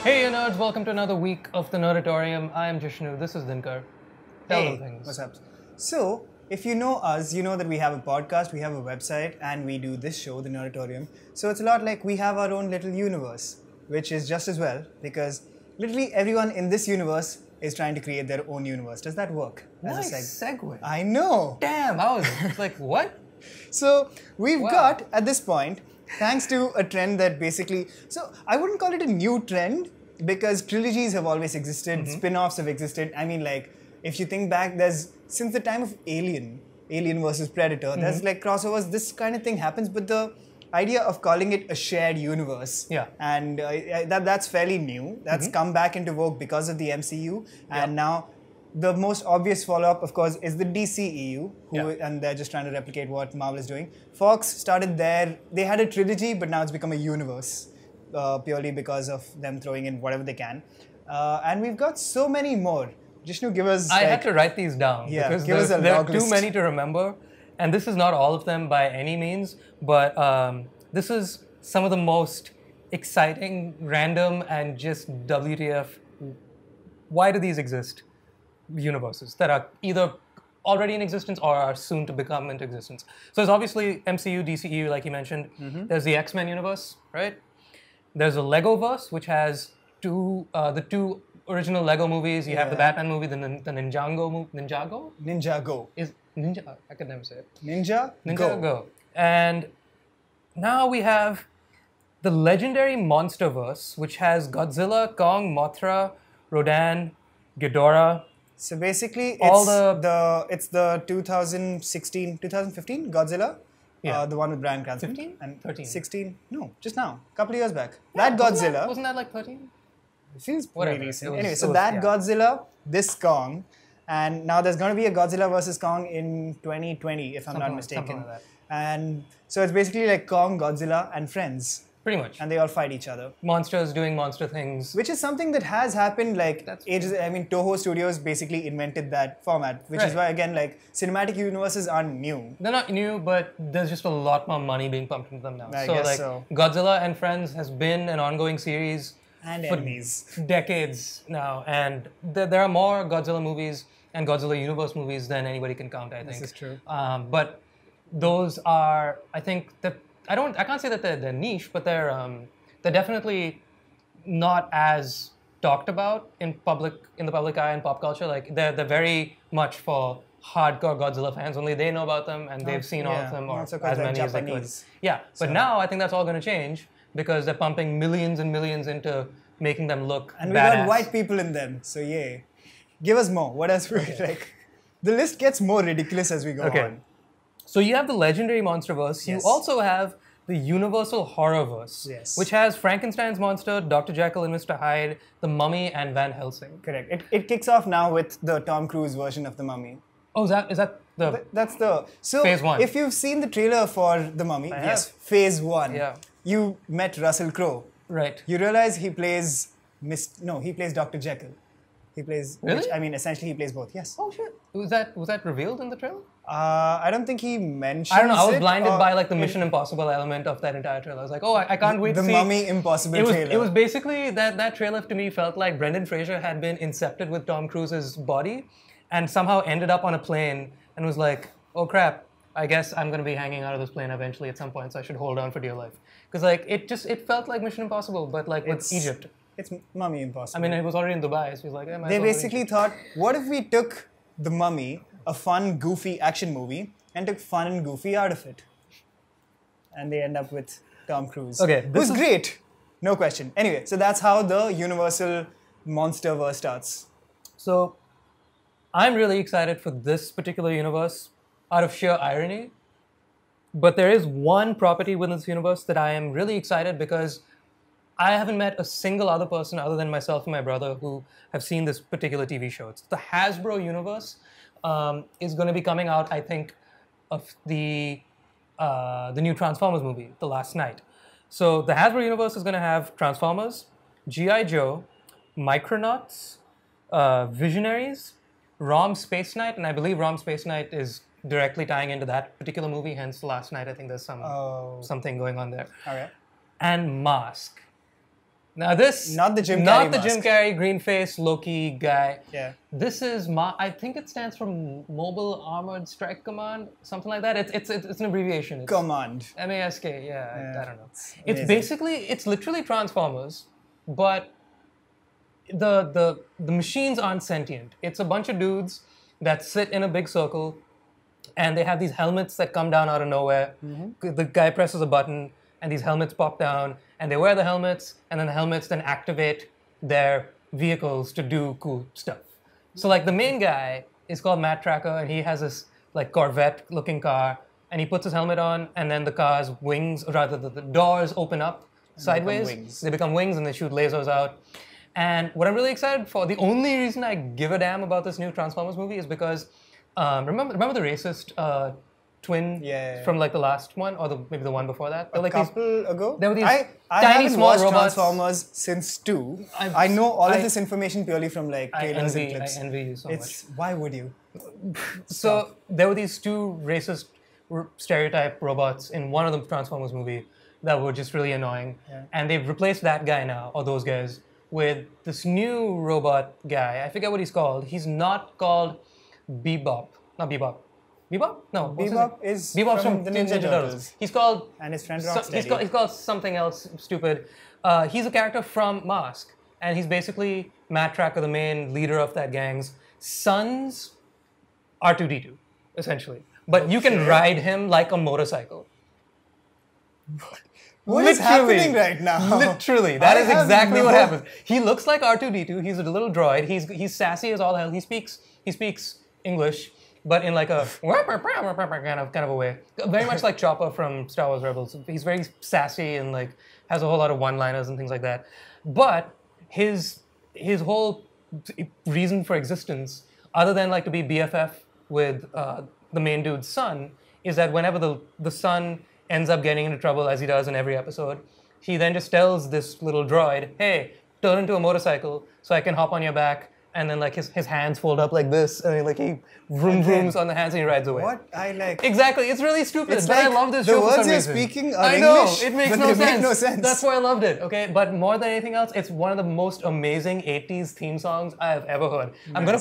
Hey, you nerds, welcome to another week of the Nerditorium. I am Jishnu, this is Dinkar. Tell them things. What's up? So, if you know us, you know that we have a podcast, we have a website, and we do this show, the Nerditorium. So it's a lot like we have our own little universe, which is just as well, because literally everyone in this universe is trying to create their own universe. Does that work? Nice segue. I know! Damn, I was like, what? So, we've got, at this point, thanks to a trend that basically... So, I wouldn't call it a new trend, because trilogies have always existed, spin-offs have existed. I mean, like, if you think back, since the time of Alien versus Predator, there's like crossovers, this kind of thing happens, but the idea of calling it a shared universe, and that's fairly new. That's come back into vogue because of the MCU, and now the most obvious follow-up, of course, is the DCEU, and they're just trying to replicate what Marvel is doing. Fox started they had a trilogy, but now it's become a universe, purely because of them throwing in whatever they can. And we've got so many more. Jishnu, give us... I had to write these down because there are too many to remember. And this is not all of them by any means, but this is some of the most exciting, random, and just WTF, why do these exist? Universes that are either already in existence or are soon to become into existence. So there's obviously MCU, DCEU, like you mentioned. There's the X-Men universe, right? There's a Legoverse, which has the two original Lego movies. You have the Batman movie, the Ninjago movie. Ninjago. I could never say it. Ninjago. And now we have the legendary Monsterverse, which has Godzilla, Kong, Mothra, Rodan, Ghidorah. So basically, it's the 2015 Godzilla, the one with Bryan Cranston. 15? And 13. 16? No, just now, a couple of years back. That Godzilla... Wasn't that like 13? It feels pretty recent. Anyway, that Godzilla, this Kong, and now there's going to be a Godzilla versus Kong in 2020, if I'm not mistaken. Something like that. And so it's basically like Kong, Godzilla, and friends. Pretty much. And they all fight each other. Monsters doing monster things. Which is something that has happened like ages. I mean, Toho Studios basically invented that format, which is why, again, like, cinematic universes aren't new. They're not new, but there's just a lot more money being pumped into them now. I guess so. Godzilla and Friends has been an ongoing series and for enemies. Decades now. And there are more Godzilla movies and Godzilla Universe movies than anybody can count, I think. This is true. But those are, I think, I can't say that they're niche, but they're definitely not as talked about in the public eye and pop culture. Like they're very much for hardcore Godzilla fans. Only they know about them, and they've seen all of them, or as many as they could. Yeah, but now I think that's all going to change because they're pumping millions and millions into making them look and badass. We got white people in them, so yay. Give us more. What else would like? The list gets more ridiculous as we go on. So you have the legendary Monsterverse. You also have the Universal Horrorverse, which has Frankenstein's monster, Dr. Jekyll and Mr. Hyde, The Mummy, and Van Helsing. Correct. It kicks off now with the Tom Cruise version of The Mummy. Oh, is that that's the... So, Phase 1. If you've seen the trailer for The Mummy, yes, Phase 1. Yeah. You met Russell Crowe. Right. You realize he plays... he plays Dr. Jekyll. He plays... Really? Which, I mean, essentially he plays both, yes. Oh, shit. Was that revealed in the trailer? I don't think he mentioned I don't know. I was blinded by like the Mission Impossible element of that entire trailer. I was like, oh, I can't wait to see... The Mummy Impossible trailer. It was basically that trailer to me felt like Brendan Fraser had been incepted with Tom Cruise's body and somehow ended up on a plane and was like, oh crap, I guess I'm going to be hanging out of this plane eventually at some point, so I should hold on for dear life. Because like it felt like Mission Impossible, but like with Egypt. It's Mummy Impossible. I mean, it was already in Dubai, so he was like, they basically thought, what if we took The Mummy, a fun, goofy action movie, and took fun and goofy out of it? And they end up with Tom Cruise. Okay. Who's great. No question. Anyway, so that's how the Universal Monsterverse starts. So, I'm really excited for this particular universe out of sheer irony. But there is one property within this universe that I am really excited because I haven't met a single other person other than myself and my brother who have seen this particular TV show. It's the Hasbro universe. Is going to be coming out, I think, of the new Transformers movie, The Last Night. So the Hasbro universe is going to have Transformers, G.I. Joe, Micronauts, Visionaries, ROM Space Knight, and I believe ROM Space Knight is directly tying into that particular movie, hence Last Night. I think there's something going on there. Okay. And Mask. Now this, Not the Jim Carrey not the mask. Jim Carrey green face Loki guy. Yeah. This is I think it stands for Mobile Armored Strike Command, something like that. It's an abbreviation. It's Command. MASK. Yeah, I don't know. It's amazing. basically literally Transformers, but the machines aren't sentient. It's a bunch of dudes that sit in a big circle, and they have these helmets that come down out of nowhere. The guy presses a button, and these helmets pop down, and they wear the helmets, and then the helmets then activate their vehicles to do cool stuff. So like the main guy is called Matt Tracker, and he has this like Corvette-looking car, and he puts his helmet on, and then the car's wings, or rather the doors open up sideways. They become wings, and they shoot lasers out. And what I'm really excited for, the only reason I give a damn about this new Transformers movie is because remember the racist twin from like the last one, or maybe the one before that? A couple ago? There were these I tiny haven't small watched robots. Transformers since 2. I know all of this information purely from like trailers and I clips. envy you so much. Why would you? So there were these two racist stereotype robots in one of the Transformers movie that were just really annoying. And they've replaced that guy now, or those guys, with this new robot guy. I forget what he's called. He's not called Bebop. Not Bebop. Bebop? No. Bebop is Bebop's from the Ninja Turtles. He's called... And his friend Rocksteady. He's called something else stupid. He's a character from Mask. And he's basically Matt Tracker, the main leader of that gang's son's R2-D2, essentially. But you can ride him like a motorcycle. What is happening right now? Literally, that is exactly what happens. He looks like R2-D2. He's a little droid. He's sassy as all hell. He speaks English, but in like a kind of a way. Very much like Chopper from Star Wars Rebels. He's very sassy and like has a whole lot of one-liners and things like that. But his whole reason for existence, other than like to be BFF with the main dude's son, is that whenever the son ends up getting into trouble, as he does in every episode, he then just tells this little droid, hey, turn into a motorcycle so I can hop on your back. And then like his hands fold up like this, and like he vrooms on the hands and he rides away. What I like. Exactly, it's really stupid, It's but like I love this the show for words some you're reason. speaking are I know, English, it makes but no they sense. make no sense. That's why I loved it, okay? But more than anything else, it's one of the most amazing 80s theme songs I have ever heard. I'm gonna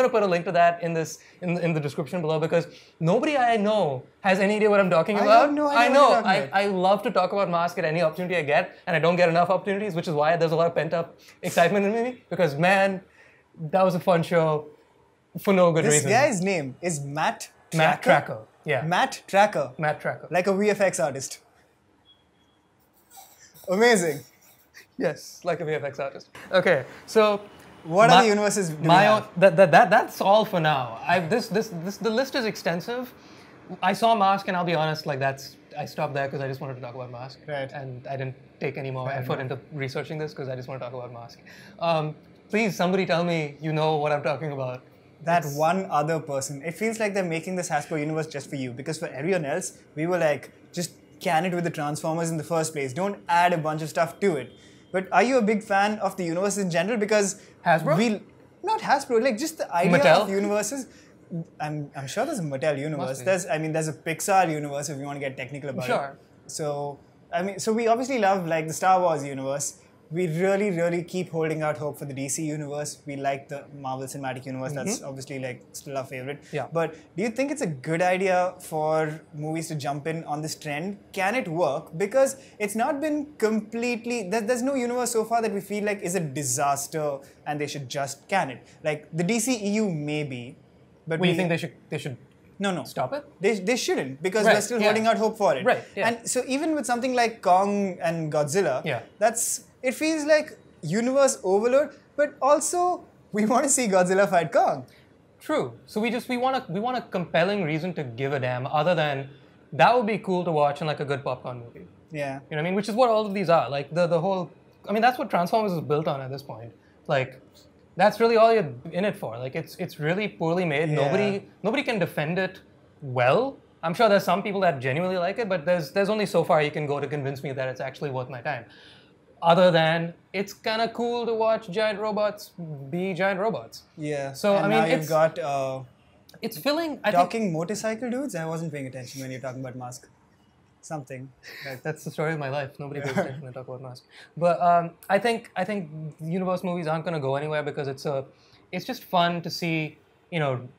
put a link to that in the description below, because nobody I know has any idea what I'm talking about. have no idea what you're talking about. I love to talk about Mask at any opportunity I get, and I don't get enough opportunities, which is why there's a lot of pent-up excitement in me, because man, that was a fun show. For no good reason. This guy's name is Matt Tracker. Matt Tracker. Yeah. Matt Tracker. Matt Tracker. Like a VFX artist. Amazing. Yes, like a VFX artist. Okay, so what other universes do we have? That's all for now. The list is extensive. I saw Mask, and I'll be honest, like I stopped there because I just wanted to talk about Mask. Right. And I didn't take any more effort into researching this because I just want to talk about Mask. Please, somebody tell me you know what I'm talking about. That one other person. It feels like they're making this Hasbro universe just for you, because for everyone else, we were like, just can it with the Transformers in the first place. Don't add a bunch of stuff to it. But are you a big fan of the universe in general? Because Hasbro? Not Hasbro, like just the idea Mattel? of universes. I'm sure there's a Mattel universe. There's a Pixar universe if you want to get technical about it. Sure. So we obviously love like the Star Wars universe. We really, really keep holding out hope for the DC universe. We like the Marvel Cinematic Universe. That's obviously like still our favorite. Yeah. But do you think it's a good idea for movies to jump in on this trend? Can it work? Because it's not been completely... There's no universe so far that we feel like is a disaster and they should just can it. Like the DCEU maybe, but you think they should No. stop it? They shouldn't, because we're still holding out hope for it. Right, yeah. And so even with something like Kong and Godzilla, Yeah. it feels like universe overload, but also we want to see Godzilla fight Kong. True. So we want a compelling reason to give a damn, other than that would be cool to watch in like a good popcorn movie. Yeah. You know what I mean? Which is what all of these are. Like the whole, I mean, that's what Transformers is built on at this point. Like, that's really all you're in it for. Like, it's really poorly made. Yeah. Nobody can defend it well. I'm sure there's some people that genuinely like it, but there's only so far you can go to convince me that it's actually worth my time. Other than it's kind of cool to watch giant robots be giant robots. Yeah. So and I mean, now you've got it's filling. I think talking motorcycle dudes. I wasn't paying attention when you're talking about Mask. something. That's the story of my life. Nobody pays attention when I talk about Mask. But I think universe movies aren't going to go anywhere because it's just fun to see,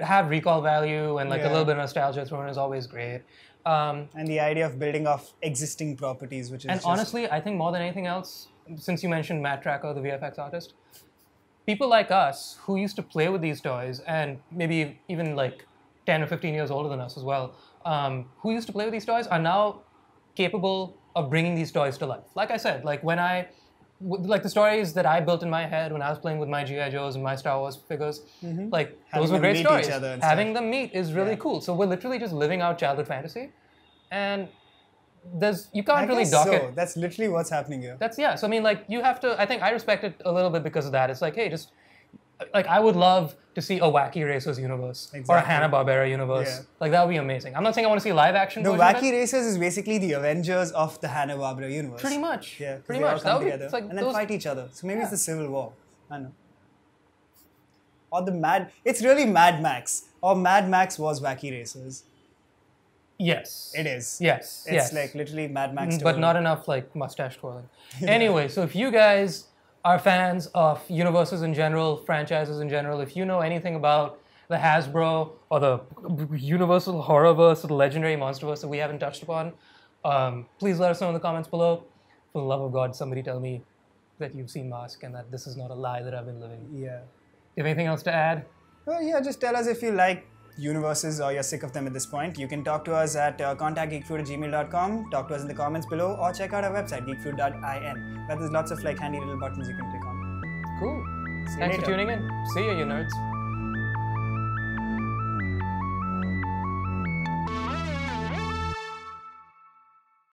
have recall value and like a little bit of nostalgia thrown is always great. And the idea of building off existing properties, which is honestly, I think more than anything else, since you mentioned Matt Tracker, the VFX artist, people like us who used to play with these toys and maybe even like 10 or 15 years older than us as well, who used to play with these toys are now capable of bringing these toys to life. Like I said, like like the stories that I built in my head when I was playing with my G.I. Joes and my Star Wars figures, like those were great stories. Having them meet is really cool. So we're literally just living out childhood fantasy, and you can't really dock it. That's literally what's happening here. So I mean, like you have to. I think I respect it a little bit because of that. It's like, hey, just like I would love to see a Wacky Racers universe or a Hanna-Barbera universe. Yeah. Like that would be amazing. I'm not saying I want to see live action. The Wacky Racers is basically the Avengers of the Hanna-Barbera universe. Pretty much. Yeah, pretty much. That would be like and then fight each other. So maybe it's the Civil War. I don't know. Or it's really Mad Max. Or Mad Max was Wacky Racers. Yes. It is. Yes. It's like literally Mad Max. But not enough like mustache twirling. Anyway, so if you guys are fans of universes in general, franchises in general, if you know anything about the Hasbro or the Universal Horrorverse or the Legendary Monsterverse that we haven't touched upon, please let us know in the comments below. For the love of God, somebody tell me that you've seen Mask and that this is not a lie that I've been living. Yeah. Do you have anything else to add? Well, yeah, just tell us if you like universes or you're sick of them at this point. You can talk to us at contactgeekfruit@gmail.com, talk to us in the comments below, or check out our website, geekfruit.in, where there's lots of like handy little buttons you can click on. Cool. Thanks for tuning in. See ya, you nerds.